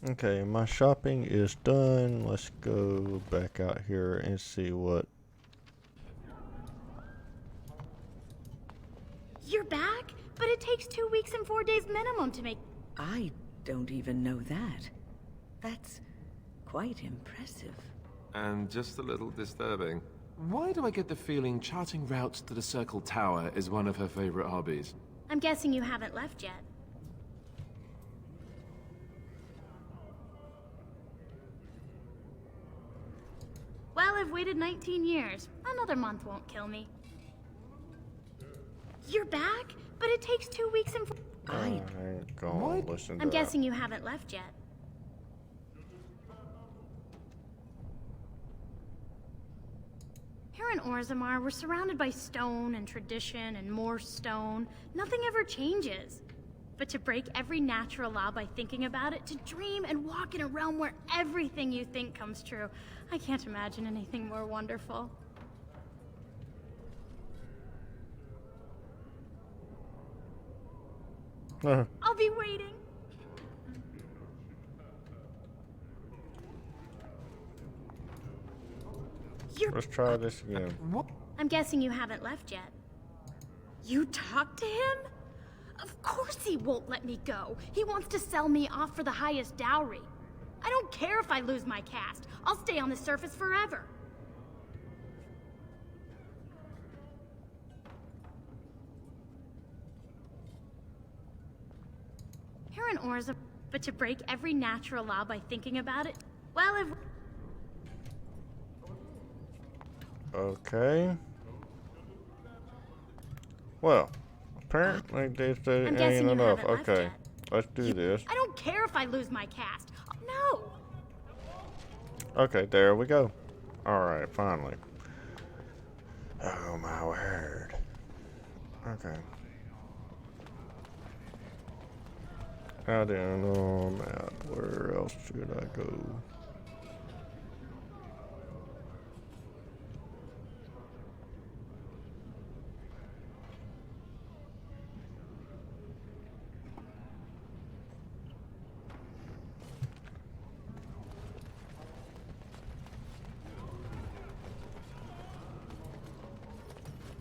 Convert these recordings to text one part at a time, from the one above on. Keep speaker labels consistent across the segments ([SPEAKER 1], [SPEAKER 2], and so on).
[SPEAKER 1] Okay, my shopping is done. Let's go back out here and see what.
[SPEAKER 2] You're back? But it takes 2 weeks and 4 days minimum to make...
[SPEAKER 3] I don't even know that. That's quite impressive.
[SPEAKER 4] And just a little disturbing. Why do I get the feeling charting routes to the Circle Tower is one of her favorite hobbies?
[SPEAKER 2] I'm guessing you haven't left yet. Well, I've waited 19 years. Another month won't kill me. You're back? But it takes 2 weeks and...
[SPEAKER 1] I ain't gonna listen to
[SPEAKER 2] I'm
[SPEAKER 1] that.
[SPEAKER 2] guessing you haven't left yet. Here in Orzammar, we're surrounded by stone and tradition and more stone. Nothing ever changes. But to break every natural law by thinking about it, to dream and walk in a realm where everything you think comes true, I can't imagine anything more wonderful. I'll be waiting.
[SPEAKER 1] Let's try this again.
[SPEAKER 2] I'm guessing you haven't left yet. You talked to him? Of course he won't let me go. He wants to sell me off for the highest dowry. I don't care if I lose my caste. I'll stay on the surface forever. Here in Orza, but to break every natural law by thinking about it, well, if...
[SPEAKER 1] Okay. Well, apparently they said
[SPEAKER 2] I'm
[SPEAKER 1] it
[SPEAKER 2] guessing
[SPEAKER 1] ain't
[SPEAKER 2] you
[SPEAKER 1] enough.
[SPEAKER 2] haven't left
[SPEAKER 1] Okay,
[SPEAKER 2] yet.
[SPEAKER 1] let's do this.
[SPEAKER 2] I don't care if I lose my caste. No!
[SPEAKER 1] Okay, there we go. Alright, finally. Oh my word. Okay. I didn't know map. Where else should I go?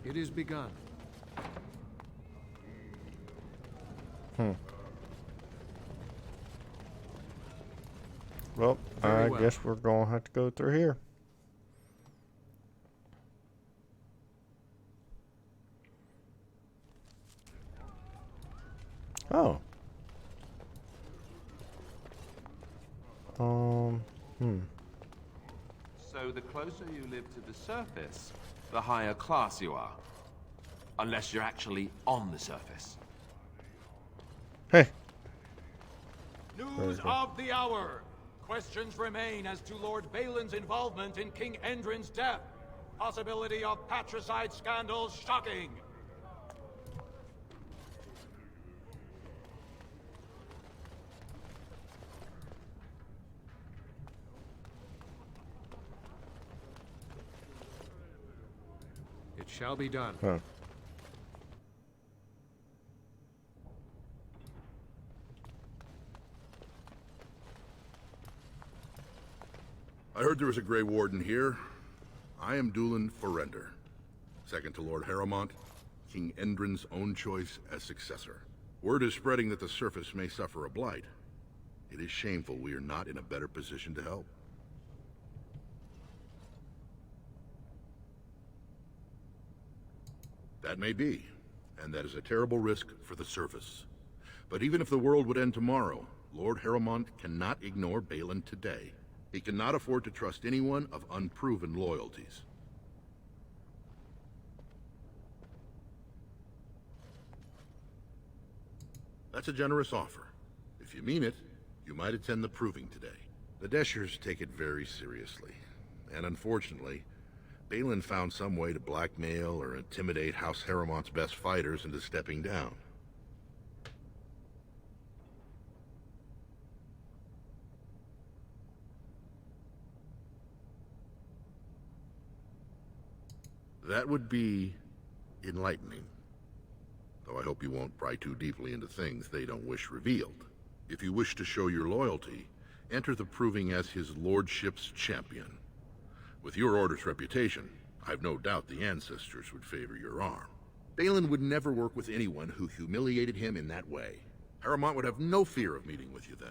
[SPEAKER 4] It is begun.
[SPEAKER 1] Well,
[SPEAKER 4] Very
[SPEAKER 1] I
[SPEAKER 4] well.
[SPEAKER 1] guess we're gonna have to go through here. Oh.
[SPEAKER 4] So the closer you live to the surface, the higher class you are. Unless you're actually on the surface.
[SPEAKER 1] Hey.
[SPEAKER 5] News of the hour. Questions remain as to Lord Balin's involvement in King Endrin's death. Possibility of patricide scandals shocking.
[SPEAKER 4] It shall be done.
[SPEAKER 1] Huh.
[SPEAKER 6] I heard there was a Grey Warden here. I am Dulin Forrender, second to Lord Harrowmont, King Endrin's own choice as successor. Word is spreading that the surface may suffer a blight. It is shameful we are not in a better position to help. That may be, and that is a terrible risk for the surface. But even if the world would end tomorrow, Lord Harrowmont cannot ignore Balin today. He cannot afford to trust anyone of unproven loyalties. That's a generous offer. If you mean it, you might attend the proving today. The Deshers take it very seriously, and unfortunately, Balin found some way to blackmail or intimidate House Harrowmont's best fighters into stepping down. That would be enlightening. Though I hope you won't pry too deeply into things they don't wish revealed. If you wish to show your loyalty, enter the proving as his lordship's champion. With your order's reputation, I've no doubt the ancestors would favor your arm. Balin would never work with anyone who humiliated him in that way. Harrowmont would have no fear of meeting with you then.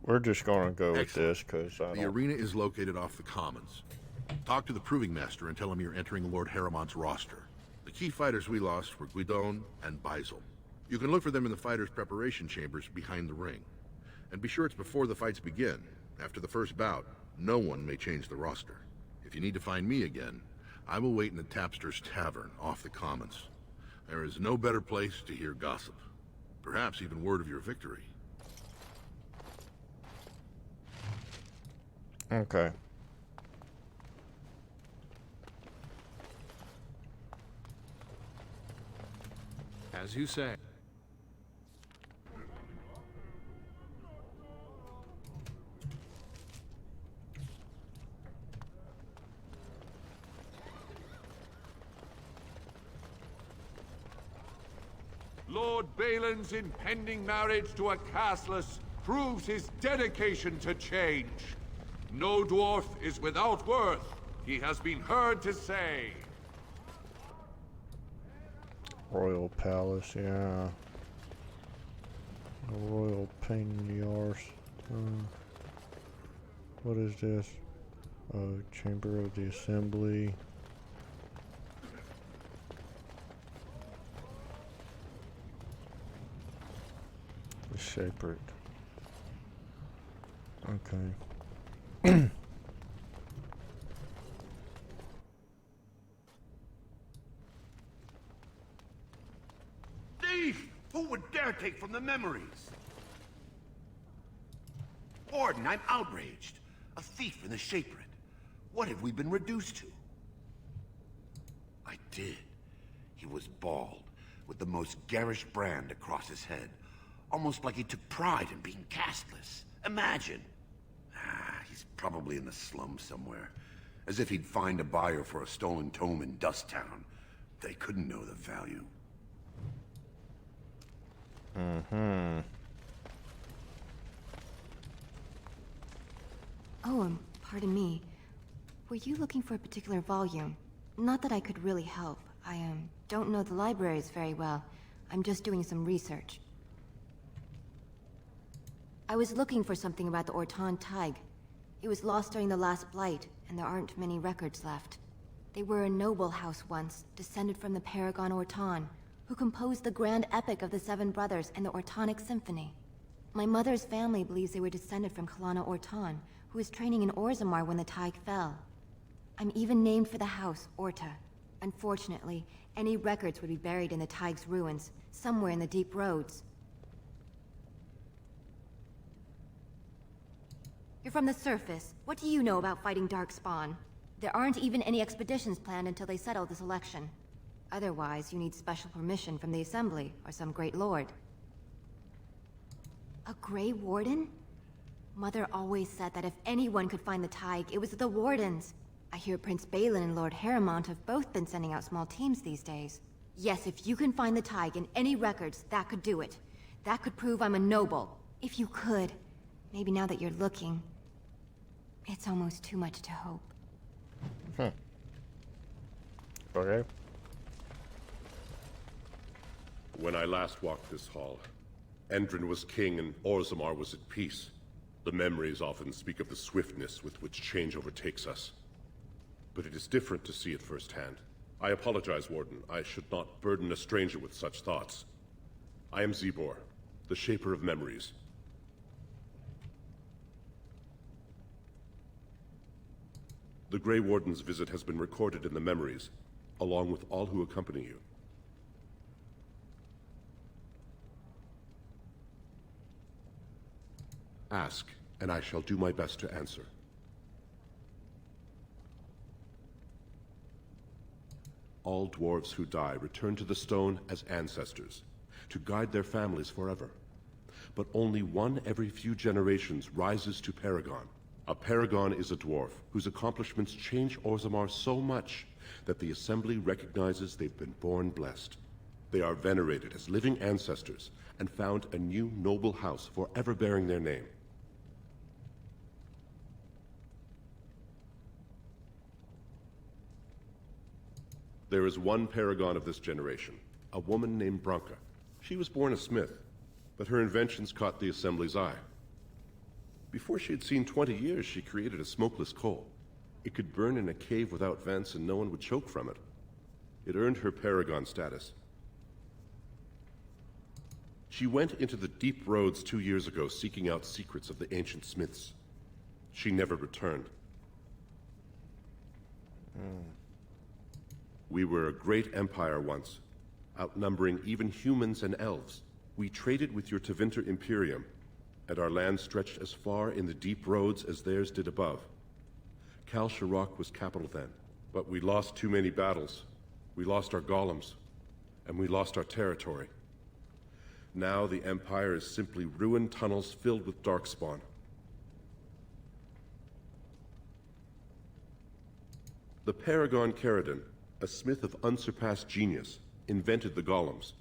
[SPEAKER 1] We're just gonna go with
[SPEAKER 6] Excellent.
[SPEAKER 1] this because I
[SPEAKER 6] The
[SPEAKER 1] don't...
[SPEAKER 6] arena is located off the Commons. Talk to the Proving Master and tell him you're entering Lord Harrowmont's roster. The key fighters we lost were Guidon and Beisel. You can look for them in the fighters' preparation chambers behind the ring. And be sure it's before the fights begin. After the first bout, no one may change the roster. If you need to find me again, I will wait in the Tapster's Tavern off the Commons. There is no better place to hear gossip. Perhaps even word of your victory.
[SPEAKER 1] Okay.
[SPEAKER 5] As you say.
[SPEAKER 4] Lord Balin's impending marriage to a castless proves his dedication to change. No dwarf is without worth, he has been heard to say.
[SPEAKER 1] Royal Palace, yeah. A royal pain in the arse. What is this? Chamber of the Assembly. The Shepherd. Okay.
[SPEAKER 7] Thief! Who would dare take from the memories? Warden, I'm outraged. A thief in the Shapered. What have we been reduced to? I did. He was bald, with the most garish brand across his head. Almost like he took pride in being castless. Imagine. He's probably in the slums somewhere. As if he'd find a buyer for a stolen tome in Dust Town. They couldn't know the value.
[SPEAKER 8] Oh, pardon me. Were you looking for a particular volume? Not that I could really help. I, don't know the libraries very well. I'm just doing some research. I was looking for something about the Orton Tig. It was lost during the last Blight, and there aren't many records left. They were a noble house once, descended from the Paragon Orton, who composed the grand epic of the Seven Brothers and the Ortonic Symphony. My mother's family believes they were descended from Kalana Orton, who was training in Orzammar when the Tig fell. I'm even named for the house, Orta. Unfortunately, any records would be buried in the Tig's ruins, somewhere in the deep roads. You're from the surface. What do you know about fighting Darkspawn? There aren't even any expeditions planned until they settle this election. Otherwise, you need special permission from the Assembly, or some great lord. A Grey Warden? Mother always said that if anyone could find the Tig, it was the Wardens. I hear Prince Balin and Lord Harrowmont have both been sending out small teams these days. Yes, if you can find the Tig in any records, that could do it. That could prove I'm a noble. If you could. Maybe now that you're looking. It's almost too much to hope.
[SPEAKER 1] Okay.
[SPEAKER 9] When I last walked this hall, Endrin was king and Orzammar was at peace. The memories often speak of the swiftness with which change overtakes us. But it is different to see it firsthand. I apologize, Warden. I should not burden a stranger with such thoughts. I am Zebor, the Shaper of Memories. The Grey Warden's visit has been recorded in the memories, along with all who accompany you. Ask, and I shall do my best to answer. All dwarves who die return to the stone as ancestors. to guide their families forever. But only one every few generations rises to Paragon. A Paragon is a dwarf whose accomplishments change Orzammar so much that the Assembly recognizes they've been born blessed. They are venerated as living ancestors and found a new noble house forever bearing their name. There is one Paragon of this generation, a woman named Branka. She was born a smith, but her inventions caught the Assembly's eye. Before she had seen 20 years, she created a smokeless coal. It could burn in a cave without vents and no one would choke from it. It earned her Paragon status. She went into the deep roads 2 years ago seeking out secrets of the ancient smiths. She never returned. We were a great empire once, outnumbering even humans and elves. We traded with your Tevinter Imperium, and our land stretched as far in the deep roads as theirs did above. Kal Sharok was capital then, but we lost too many battles. We lost our golems, and we lost our territory. Now the Empire is simply ruined tunnels filled with darkspawn. The Paragon Caridon, a smith of unsurpassed genius, invented the golems.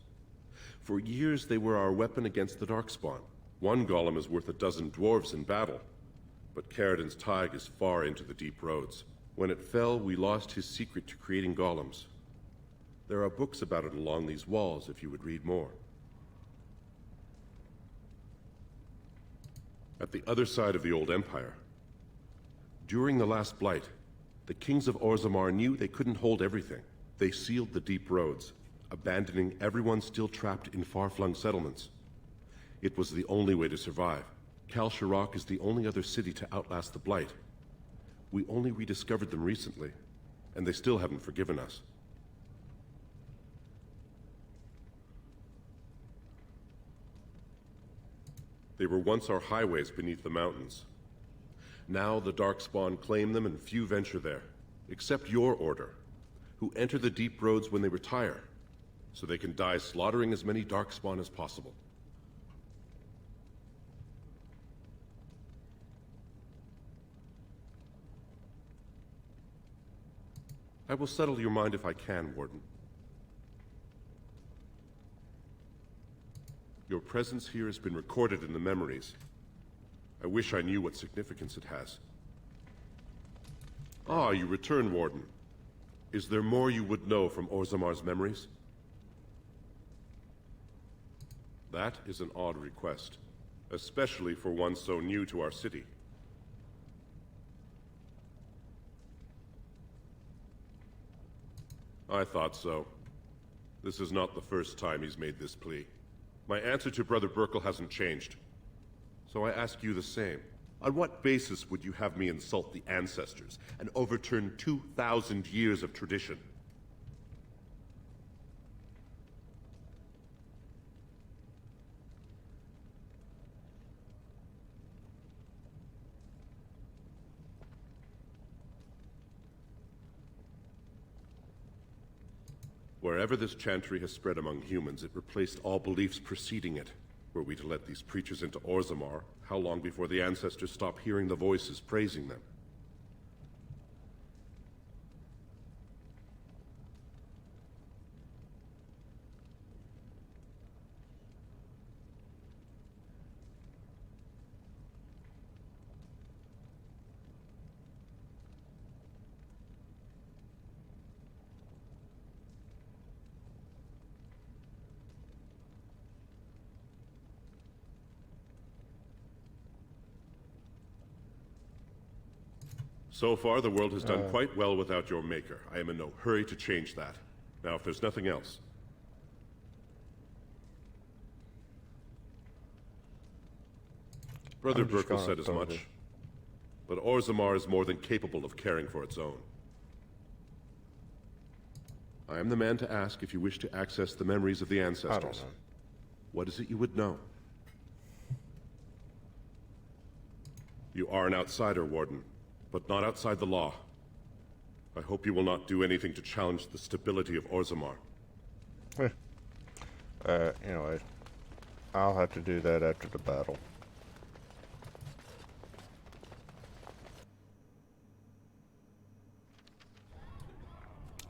[SPEAKER 9] For years they were our weapon against the darkspawn. One golem is worth a dozen dwarves in battle, but Caridon's Tig is far into the deep roads. When it fell, we lost his secret to creating golems. There are books about it along these walls if you would read more. At the other side of the old empire, during the last blight, the kings of Orzammar knew they couldn't hold everything. They sealed the deep roads, abandoning everyone still trapped in far-flung settlements. It was the only way to survive. Kal Sharok is the only other city to outlast the blight. We only rediscovered them recently, and they still haven't forgiven us. They were once our highways beneath the mountains. Now the Darkspawn claim them and few venture there, except your order, who enter the deep roads when they retire, so they can die slaughtering as many Darkspawn as possible. I will settle your mind if I can, Warden. Your presence here has been recorded in the memories. I wish I knew what significance it has. Ah, you return, Warden. Is there more you would know from Orzammar's memories? That is an odd request, especially for one so new to our city. I thought so. This is not the first time he's made this plea. My answer to Brother Burkle hasn't changed. So I ask you the same. On what basis would you have me insult the ancestors and overturn 2,000 years of tradition? Wherever this chantry has spread among humans, it replaced all beliefs preceding it. Were we to let these preachers into Orzammar, how long before the ancestors stop hearing the voices praising them? So far, the world has done quite well without your maker. I am in no hurry to change that. Now, if there's nothing else. Brother Burkle said as much. But Orzammar is more than capable of caring for its own. I am the man to ask if you wish to access the memories of the ancestors.
[SPEAKER 1] I don't know.
[SPEAKER 9] What is it you would know? You are an outsider, Warden, but not outside the law. I hope you will not do anything to challenge the stability of Orzammar.
[SPEAKER 1] Anyway, I'll have to do that after the battle.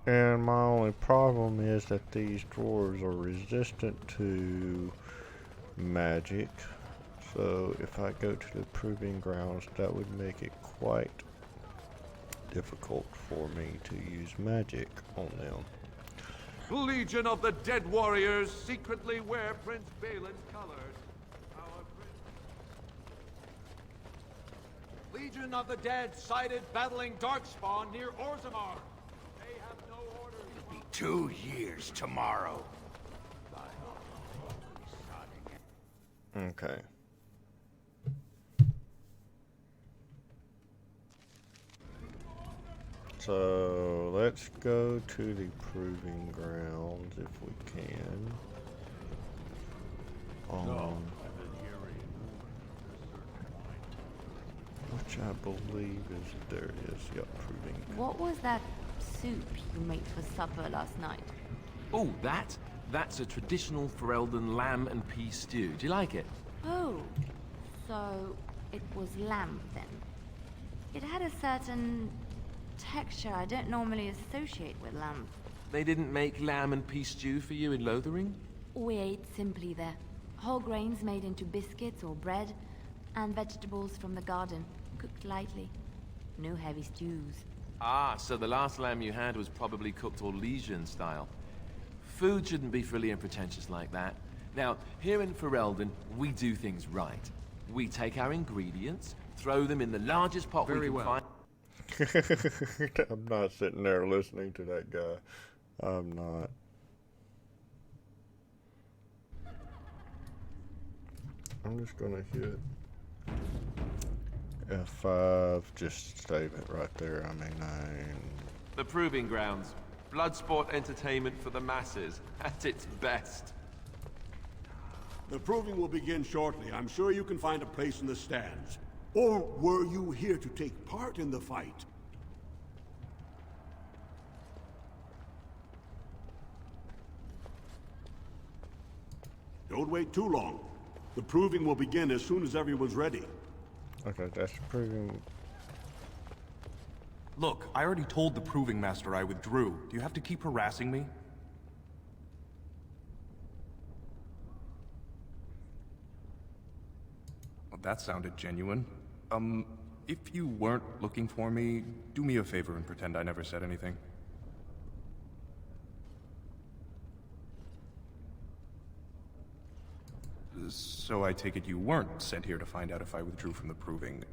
[SPEAKER 1] And my only problem is that these drawers are resistant to magic. So if I go to the proving grounds, that would make it quite difficult for me to use magic on them.
[SPEAKER 4] Legion of the Dead Warriors secretly wear Prince Balin's colors. Our
[SPEAKER 5] Legion of the Dead sighted battling Darkspawn near Orzammar. They have no orders.
[SPEAKER 7] It'll be 2 years tomorrow.
[SPEAKER 1] Okay. So let's go to the proving grounds if we can. Which I believe is there is, yep, proving.
[SPEAKER 10] What was that soup you made for supper last night?
[SPEAKER 11] Oh, that's a traditional Ferelden lamb and pea stew. Do you like it?
[SPEAKER 10] Oh, so it was lamb then. It had a certain texture I don't normally associate with lamb.
[SPEAKER 11] They didn't make lamb and pea stew for you in Lothering?
[SPEAKER 10] We ate simply there. Whole grains made into biscuits or bread, and vegetables from the garden, cooked lightly. No heavy stews.
[SPEAKER 11] Ah, so the last lamb you had was probably cooked Orlesian style. Food shouldn't be frilly and pretentious like that. Now, here in Ferelden, we do things right. We take our ingredients, throw them in the largest pot we can find.
[SPEAKER 1] I'm not sitting there listening to that guy. I'm not. I'm just gonna hit F5, just save it right there. I mean,
[SPEAKER 11] The Proving Grounds. Bloodsport entertainment for the masses, at its best.
[SPEAKER 12] The proving will begin shortly. I'm sure you can find a place in the stands. Or were you here to take part in the fight? Don't wait too long. The proving will begin as soon as everyone's ready.
[SPEAKER 1] okay, that's proving.
[SPEAKER 13] Look, I already told the Proving Master I withdrew. Do you have to keep harassing me? Well, that sounded genuine. If you weren't looking for me, do me a favor and pretend I never said anything. So I take it you weren't sent here to find out if I withdrew from the Proving.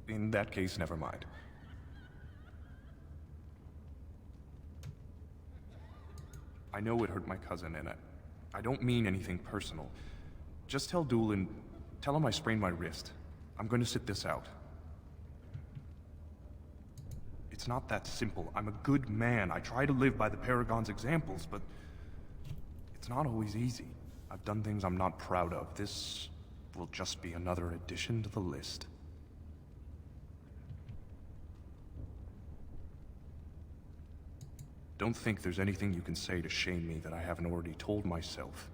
[SPEAKER 13] In that case, never mind. I know it hurt my cousin, and I don't mean anything personal. Just tell Doolin, tell him I sprained my wrist. I'm going to sit this out. It's not that simple. I'm a good man. I try to live by the Paragon's examples, but it's not always easy. I've done things I'm not proud of. This will just be another addition to the list. Don't think there's anything you can say to shame me that I haven't already told myself.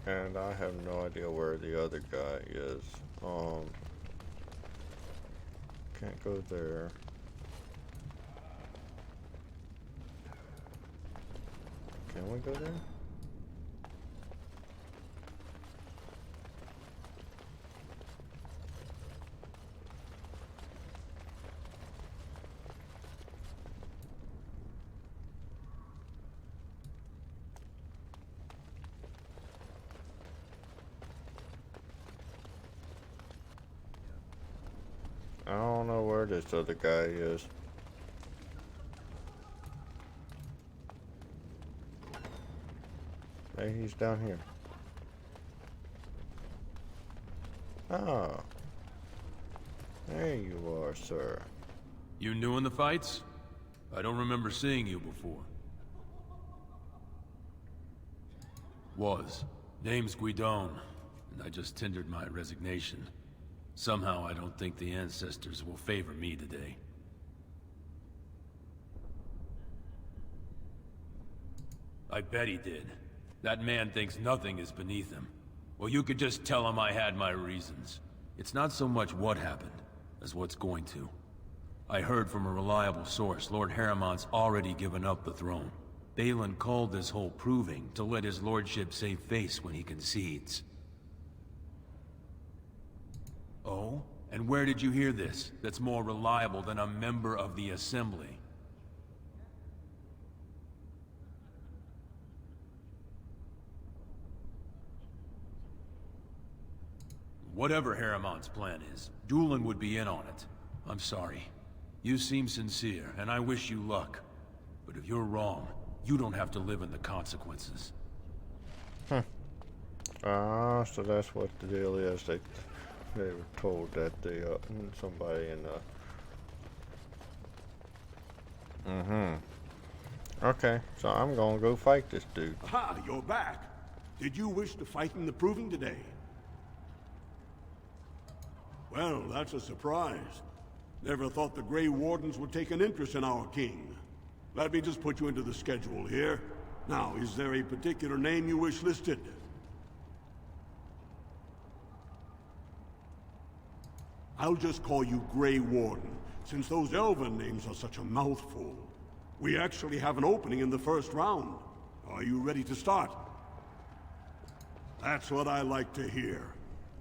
[SPEAKER 1] And I have no idea where the other guy is. Can't go there. Can we go there? I don't know where this other guy is. Maybe he's down here. Oh. There you are, sir.
[SPEAKER 14] You new in the fights? I don't remember seeing you before. Was. Name's Guidon, and I just tendered my resignation. Somehow I don't think the ancestors will favor me today. I bet he did. That man thinks nothing is beneath him. Well, you could just tell him I had my reasons. It's not so much what happened, as what's going to. I heard from a reliable source, Lord Harriman's already given up the throne. Balin called this whole proving to let his lordship save face when he concedes. Oh? And where did you hear this? That's more reliable than a member of the Assembly? Whatever Harriman's plan is, Doolin would be in on it. I'm sorry. You seem sincere, and I wish you luck. But if you're wrong, you don't have to live in the consequences.
[SPEAKER 1] So that's what the deal is. They were told that somebody in the... Okay, so I'm gonna go fight this dude.
[SPEAKER 12] Aha, you're back. Did you wish to fight in the proving today? Well, that's a surprise. Never thought the Grey Wardens would take an interest in our king. Let me just put you into the schedule here. Now, is there a particular name you wish listed? I'll just call you Grey Warden, since those elven names are such a mouthful. We actually have an opening in the first round. Are you ready to start? That's what I like to hear.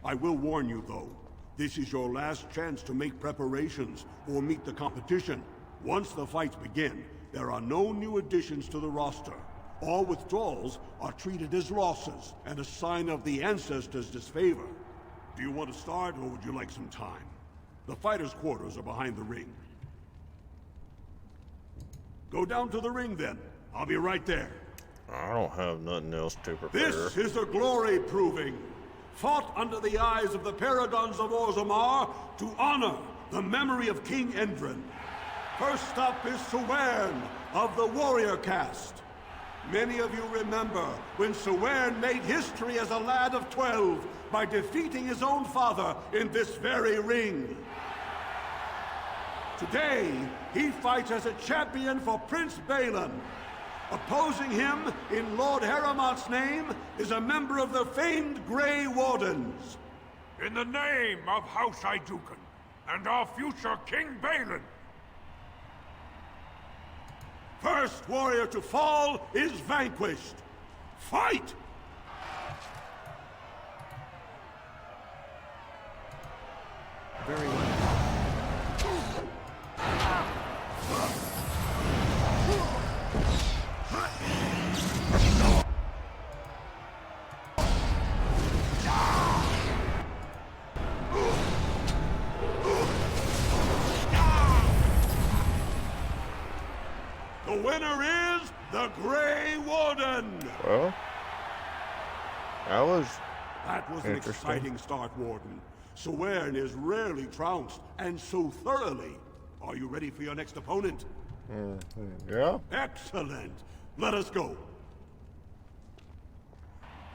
[SPEAKER 12] I will warn you, though. This is your last chance to make preparations or meet the competition. Once the fights begin, there are no new additions to the roster. All withdrawals are treated as losses and a sign of the ancestors' disfavor. Do you want to start, or would you like some time? The fighters' quarters are behind the ring. Go down to the ring, then. I'll be right there.
[SPEAKER 1] I don't have nothing else to prepare.
[SPEAKER 12] This is a glory proving. Fought under the eyes of the Paragons of Orzammar to honor the memory of King Endrin. First up is Sewern of the Warrior Caste. Many of you remember when Sewern made history as a lad of 12 by defeating his own father in this very ring. Today, he fights as a champion for Prince Balin. Opposing him, in Lord Harriman's name, is a member of the famed Grey Wardens.
[SPEAKER 4] In the name of House Idukan and our future King Balin.
[SPEAKER 12] First warrior to fall is vanquished. Fight!
[SPEAKER 11] Very well.
[SPEAKER 12] The winner is the Grey Warden!
[SPEAKER 1] Well, that was
[SPEAKER 12] an exciting start, Warden. Sewern is rarely trounced, and so thoroughly. Are you ready for your next opponent?
[SPEAKER 1] Yeah.
[SPEAKER 12] Excellent. Let us go.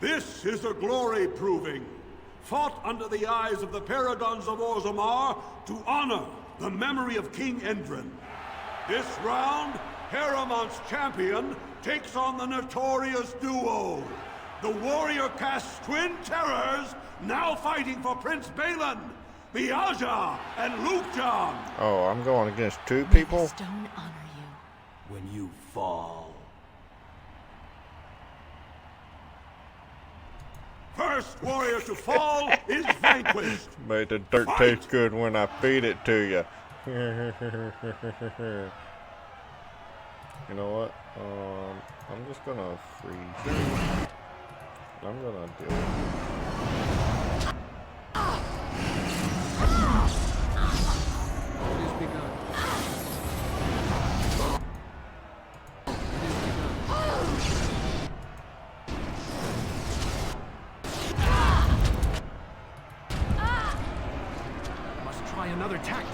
[SPEAKER 12] This is a glory proving. Fought under the eyes of the Paragons of Orzammar to honor the memory of King Endrin. This round, Harriman's champion takes on the notorious duo. The Warrior Caste Twin Terrors, now fighting for Prince Balin, Miaja and Lukejan.
[SPEAKER 1] Oh, I'm going against two people?
[SPEAKER 3] Stone honor you.
[SPEAKER 7] When you fall.
[SPEAKER 12] First warrior to fall is vanquished.
[SPEAKER 1] Made the dirt taste good when I feed it to you. You know what? I'm just gonna freeze. I'm gonna do it.
[SPEAKER 11] It is begun. Must try another tactic.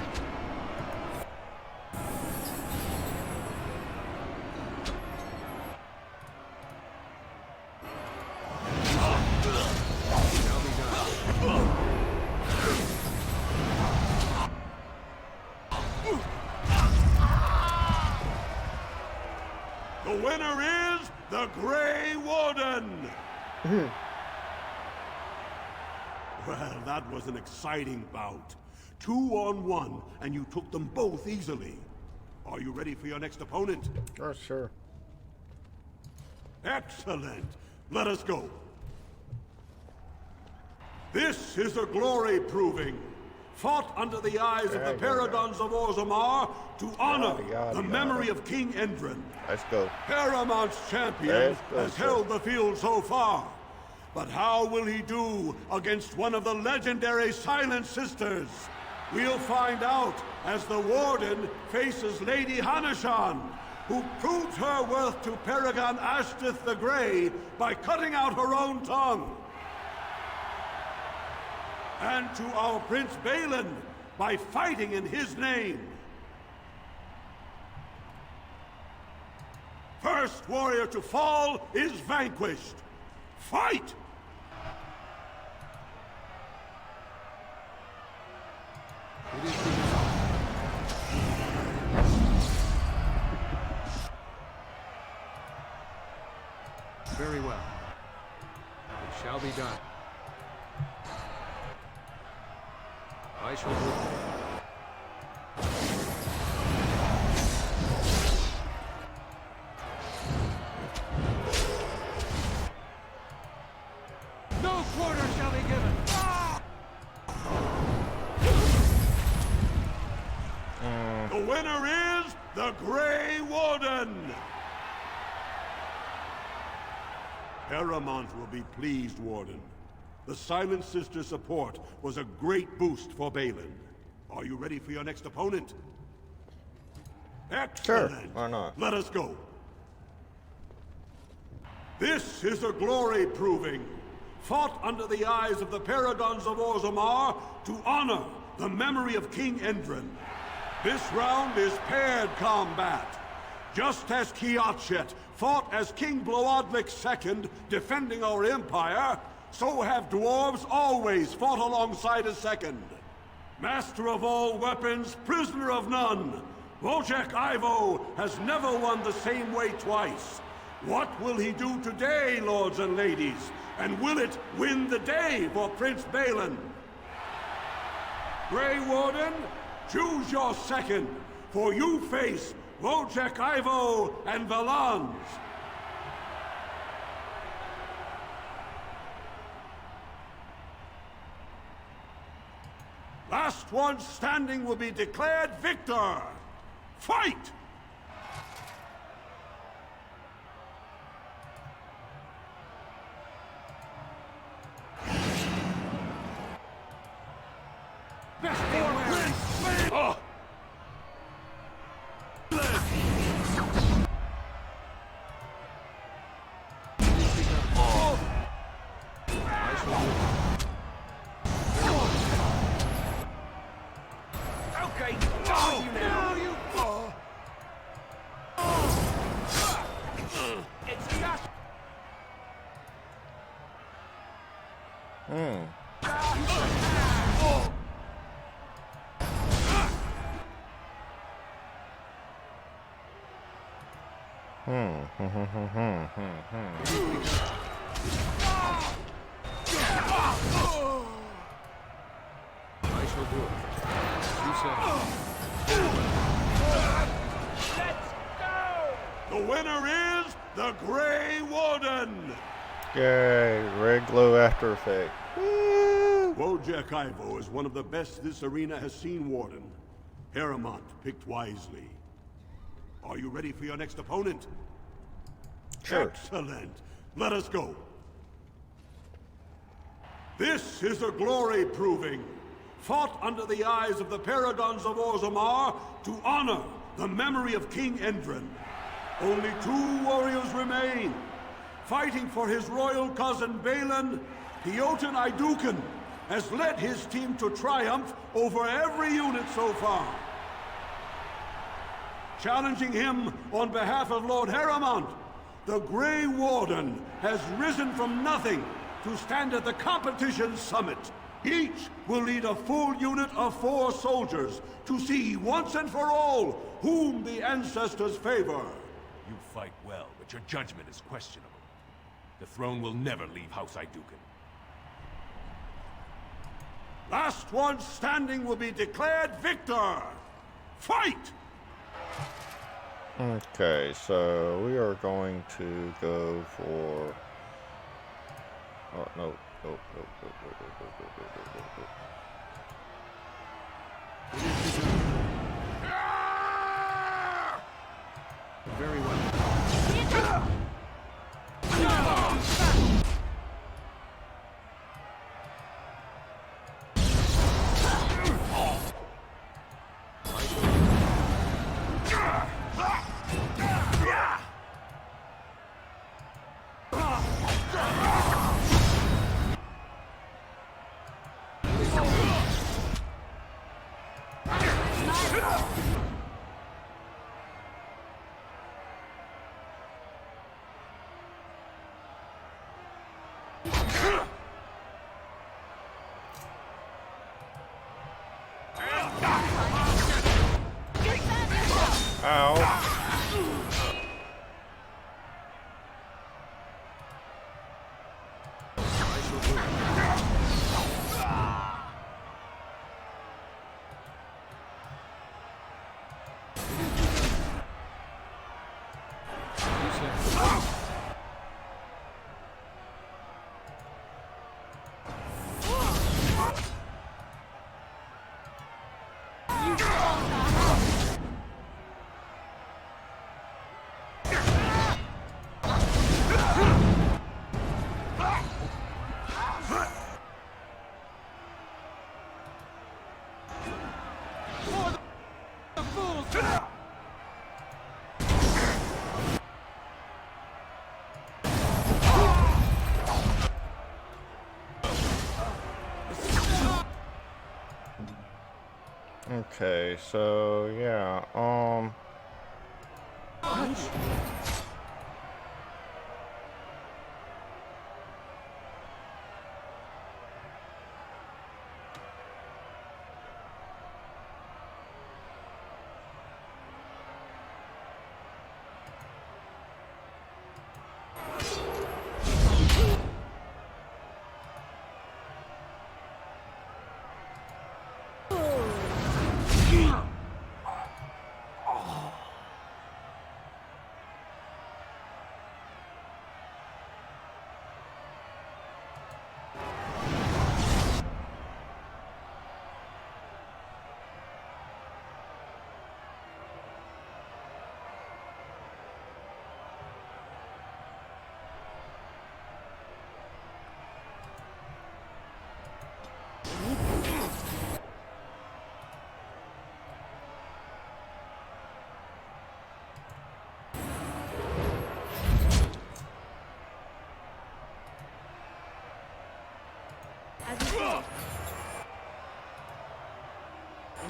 [SPEAKER 12] winner is the Grey Warden! Well, that was an exciting bout. 2-on-1, and you took them both easily. Are you ready for your next opponent?
[SPEAKER 1] Oh, sure.
[SPEAKER 12] Excellent. Let us go. This is a glory proving. Fought under the eyes of the Paragons of Orzammar to honor the memory of King Endrin.
[SPEAKER 1] Let's go.
[SPEAKER 12] Paramount's champion has held the field so far. But how will he do against one of the legendary Silent Sisters? We'll find out as the Warden faces Lady Hanashan, who proves her worth to Paragon Ashtith the Grey by cutting out her own tongue. And to our Prince Balin by fighting in his name. First warrior to fall is vanquished. Fight!
[SPEAKER 15] Very well. It shall be done. I shall do it. No quarter shall be given.
[SPEAKER 12] The winner is the Grey Warden! Paramount will be pleased, Warden. The Silent Sister support was a great boost for Balin. Are you ready for your next opponent? Excellent!
[SPEAKER 1] Sure, why not?
[SPEAKER 12] Let us go. This is a glory proving. Fought under the eyes of the Paragons of Orzammar to honor the memory of King Endrin. This round is paired combat. Just as Kiatchet fought as King Bloodlik II defending our empire, so have dwarves always fought alongside a second. Master of all weapons, prisoner of none, Wojciech Ivo has never won the same way twice. What will he do today, lords and ladies? And will it win the day for Prince Balin? Grey Warden, choose your second, for you face Wojciech Ivo and Valans. Last one standing will be declared victor. Fight!
[SPEAKER 15] Best BioWare! Oh!
[SPEAKER 5] Okay, now you now! You... It's just...
[SPEAKER 15] I shall do it. You said
[SPEAKER 5] Let's go!
[SPEAKER 12] The winner is the Grey Warden!
[SPEAKER 1] Yay, red glow after effect. Woo!
[SPEAKER 12] Wojciech Ivo is one of the best this arena has seen, Warden. Paramount picked wisely. Are you ready for your next opponent?
[SPEAKER 1] Sure.
[SPEAKER 12] Excellent. Let us go. This is a glory proving. Fought under the eyes of the Paragons of Orzammar to honor the memory of King Endrin. Only 2 warriors remain. Fighting for his royal cousin Balin, Piotr Idukan has led his team to triumph over every unit so far. Challenging him on behalf of Lord Haramont, the Grey Warden has risen from nothing to stand at the competition's summit. Each will lead a full unit of 4 soldiers to see once and for all whom the ancestors favor. You
[SPEAKER 14] fight well, but your judgment is questionable. The throne will never leave House Iduken.
[SPEAKER 12] Last one standing will be declared victor! Fight!
[SPEAKER 1] Okay, so we are going to go for... Oh, no. No.
[SPEAKER 15] Very well.
[SPEAKER 1] Okay, so yeah,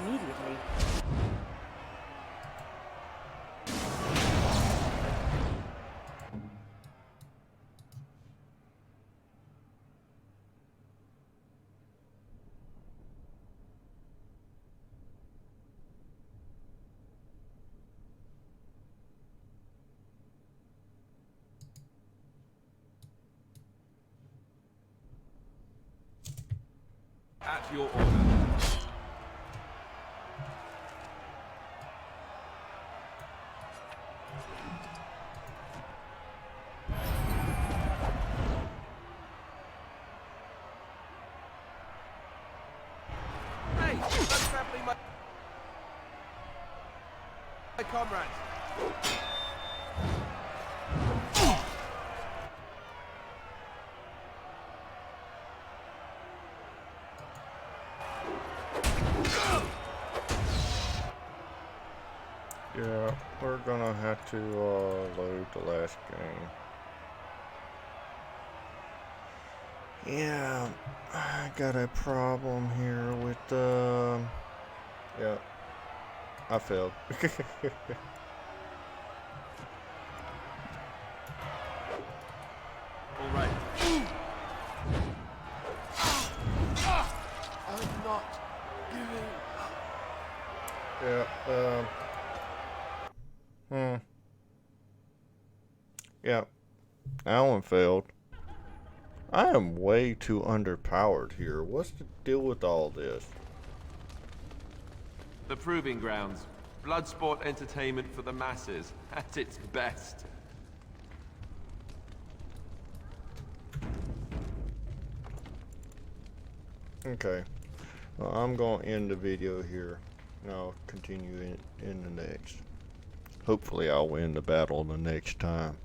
[SPEAKER 3] Immediately.
[SPEAKER 11] At your order. Hey, that's trampling my comrades.
[SPEAKER 1] yeah, we're gonna have to load the last game. Yeah, I got a problem here with yeah, I failed.
[SPEAKER 11] All right. I'm not giving up.
[SPEAKER 1] Yeah, Yeah, that one failed. I am way too underpowered here. What's the deal with all this?
[SPEAKER 11] The Proving Grounds. Bloodsport entertainment for the masses, at its best.
[SPEAKER 1] Okay. Well, I'm going to end the video here. And I'll continue in the next. Hopefully I'll win the battle the next time.